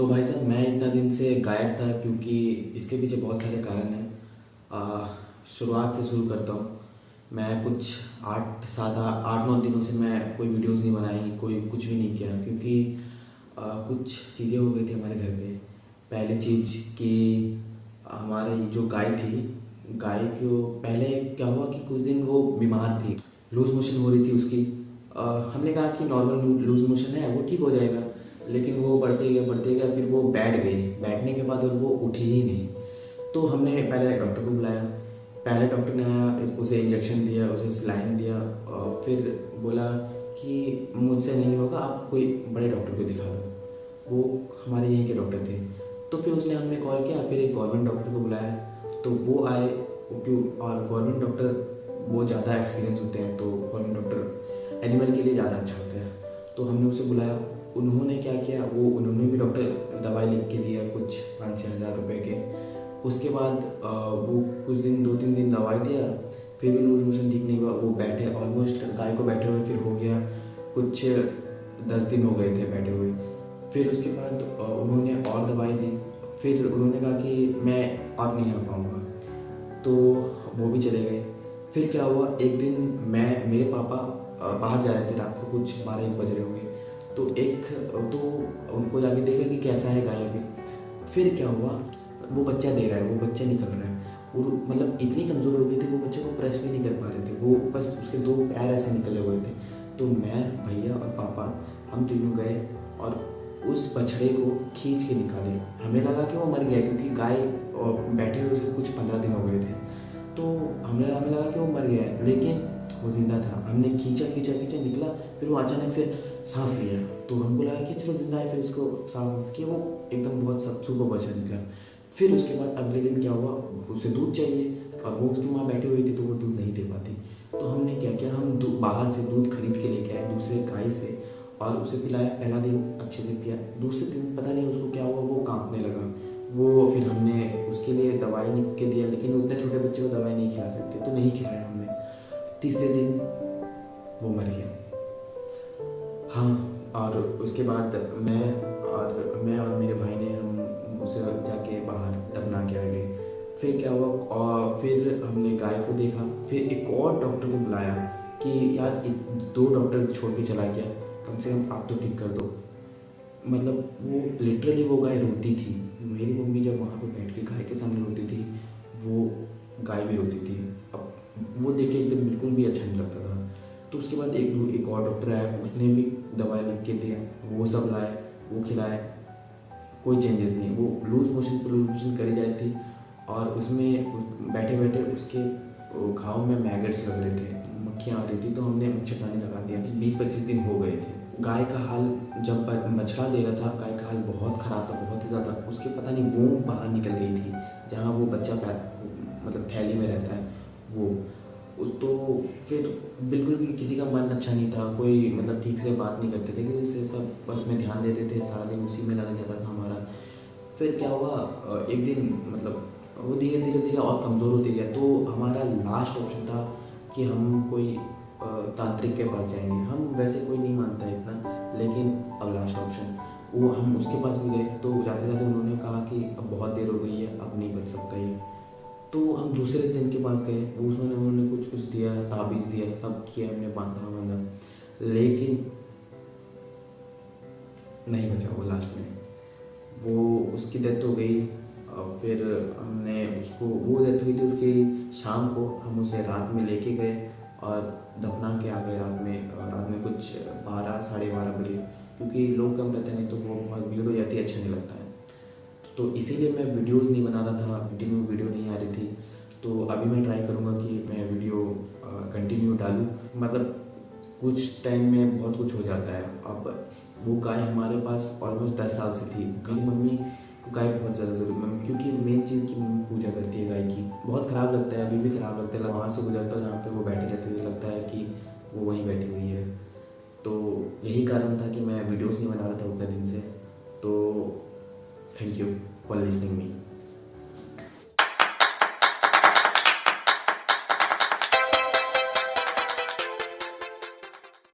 तो भाई साहब मैं इतना दिन से गायब था क्योंकि इसके पीछे बहुत सारे कारण हैं। शुरुआत से शुरू करता हूँ। मैं कुछ 8-9 दिनों से मैं कोई वीडियोस नहीं बनाई, कोई कुछ भी नहीं किया क्योंकि कुछ चीज़ें हो गई थी हमारे घर पे। पहली चीज़ कि हमारी जो गाय थी, गाय को पहले क्या हुआ कि कुछ दिन वो बीमार थी, लूज़ मोशन हो रही थी उसकी। हमने कहा कि नॉर्मल लूज़ मोशन है, वो ठीक हो जाएगा। लेकिन वो बढ़ते गया, फिर वो बैठ गई। बैठने के बाद और वो उठी ही नहीं। तो हमने पहले डॉक्टर को बुलाया। पहले डॉक्टर ने आया, उसे इंजेक्शन दिया, उसे सलाइन दिया और फिर बोला कि मुझसे नहीं होगा, आप कोई बड़े डॉक्टर को दिखा दो। वो हमारे यहीं के डॉक्टर थे। तो फिर उसने हमें कॉल किया, फिर एक गवर्नमेंट डॉक्टर को बुलाया। तो वो आए क्यों, और गवर्नमेंट डॉक्टर वो ज़्यादा एक्सपीरियंस होते हैं, तो गवर्नमेंट डॉक्टर एनिमल के लिए ज़्यादा अच्छा होता है। तो हमने उसे बुलाया। उन्होंने क्या किया, उन्होंने भी डॉक्टर दवाई लिख के दिया कुछ 5-6 हज़ार रुपये के। उसके बाद वो कुछ दिन 2-3 दिन दवाई दिया, फिर भी लूज मोशन ठीक नहीं हुआ। वो बैठे, ऑलमोस्ट गाय को बैठे हुए फिर हो गया कुछ 10 दिन हो गए थे बैठे हुए। फिर उसके बाद उन्होंने और दवाई दी। फिर उन्होंने कहा कि मैं अब नहीं आ पाऊँगा, तो वो भी चले गए। फिर क्या हुआ, एक दिन मेरे पापा बाहर जा रहे थे, रात को कुछ 12-1 बज रहे होंगे। तो उनको जाके देखा कि कैसा है गाय अभी। फिर क्या हुआ, वो बच्चा दे रहा है, वो बच्चा निकल रहा है। और मतलब इतनी कमज़ोर हो गई थी, वो बच्चे को प्रेस भी नहीं कर पा रहे थे, वो बस उसके 2 पैर ऐसे निकले हुए थे। तो मैं, भैया और पापा, हम तीनों गए और उस बछड़े को खींच के निकाले। हमें लगा कि वो मर गया क्योंकि गाय बैठे हुए उसके कुछ 15 दिन हो गए थे। तो हमें लगा कि वो मर गया है, लेकिन वो ज़िंदा था। हमने खींचा निकला, फिर वो अचानक से सांस लिया। तो हमको लगा कि चलो ज़िंदा है, फिर उसको साफ किया, वो एकदम बहुत सब सुपर बच्चा निकला। फिर उसके बाद अगले दिन क्या हुआ, उसे दूध चाहिए और वो उसकी माँ बैठी हुई थी, तो वो दूध नहीं दे पाती। तो हमने क्या किया, हम बाहर से दूध खरीद के लेके आए दूसरे गाय से और उसे पिलाया। पहला दिन अच्छे से पिया, दूसरे दिन पता नहीं उसको क्या हुआ, वो कांपने लगा। वो फिर हमने उसके लिए दवाई लिख के दिया, लेकिन उतने छोटे बच्चे को दवाई नहीं खिला सकते, तो नहीं खिलाया हमने। तीसरे दिन वो मर गया। हाँ, और उसके बाद मैं और मेरे भाई ने हम उसे जाके बाहर दफना के आ गए। फिर क्या हुआ, और फिर हमने गाय को देखा। फिर एक और डॉक्टर को बुलाया कि यार 2 डॉक्टर छोड़ के चला गया, कम से कम आप तो ठीक कर दो। मतलब वो लिटरली वो गाय रोती थी। मेरी मम्मी जब वहाँ पे बैठ के गाय के सामने रोती थी, वो गाय भी रोती थी। अब वो देख के एकदम बिल्कुल भी अच्छा नहीं लगता था। तो उसके बाद एक और डॉक्टर आया, उसने भी दवाई लिख के दिया, वो सब लाए, वो खिलाए, कोई चेंजेस नहीं। वो लूज मोशन करी जा रही थी और उसमें बैठे बैठे उसके घाव में मैगट्स लग रहे थे, मक्खियाँ आ रही थी। तो हमने मच्छरदानी लगा दिया। 20-25 दिन हो गए थे। गाय का हाल, जब बछड़ा दे रहा था, गाय का हाल बहुत ख़राब था, बहुत ही ज़्यादा। उसके पता नहीं वो बाहर निकल गई थी, जहाँ वो बच्चा मतलब थैली में रहता है वो। तो फिर बिल्कुल भी किसी का मन अच्छा नहीं था, कोई मतलब ठीक से बात नहीं करते थे, कि इससे सब बस में ध्यान देते थे, सारा दिन उसी में लगा जाता था हमारा। फिर क्या हुआ, एक दिन मतलब वो धीरे धीरे और कमज़ोर होती गया। तो हमारा लास्ट ऑप्शन था कि हम कोई तांत्रिक के पास जाएंगे। हम वैसे कोई नहीं मानता है इतना, लेकिन अब लास्ट ऑप्शन वो, हम उसके पास भी गए। तो जाते जाते उन्होंने कहा कि अब बहुत देर हो गई है, अब नहीं बच सकता ये। तो हम दूसरे जन के पास गए, उन्होंने कुछ दिया, ताबीज़ दिया, सब किया, हमने बांधा, लेकिन नहीं बचा वो लास्ट में। वो उसकी डेथ हो गई। फिर हमने उसको, वो डेथ हुई थी उसकी शाम को, हम उसे रात में लेके गए और दफना के आ गए रात में कुछ 12-12:30 बजे, क्योंकि लोग कम रहते नहीं तो वो बहुत भीड़ हो जाती है, अच्छा नहीं लगता है। तो इसीलिए मैं वीडियोस नहीं बना रहा था, कंटिन्यू वीडियो नहीं आ रही थी। तो अभी मैं ट्राई करूँगा कि मैं वीडियो कंटिन्यू डालूँ। मतलब कुछ टाइम में बहुत कुछ हो जाता है। अब वो गाय हमारे पास ऑलमोस्ट 10 साल से थी। मेरी मम्मी को गाय बहुत ज़्यादा जरूरी, क्योंकि मेन चीज़ की मम्मी पूजा करती है गाय की। बहुत ख़राब लगता है, अभी भी ख़राब लगता है। वहाँ से गुजरता हूँ जहाँ पे वो बैठी रहती है, लगता है कि वो वहीं बैठी हुई है। तो यही कारण था कि मैं वीडियोज़ नहीं बना रहा था उतने दिन से। तो thank you for listening me.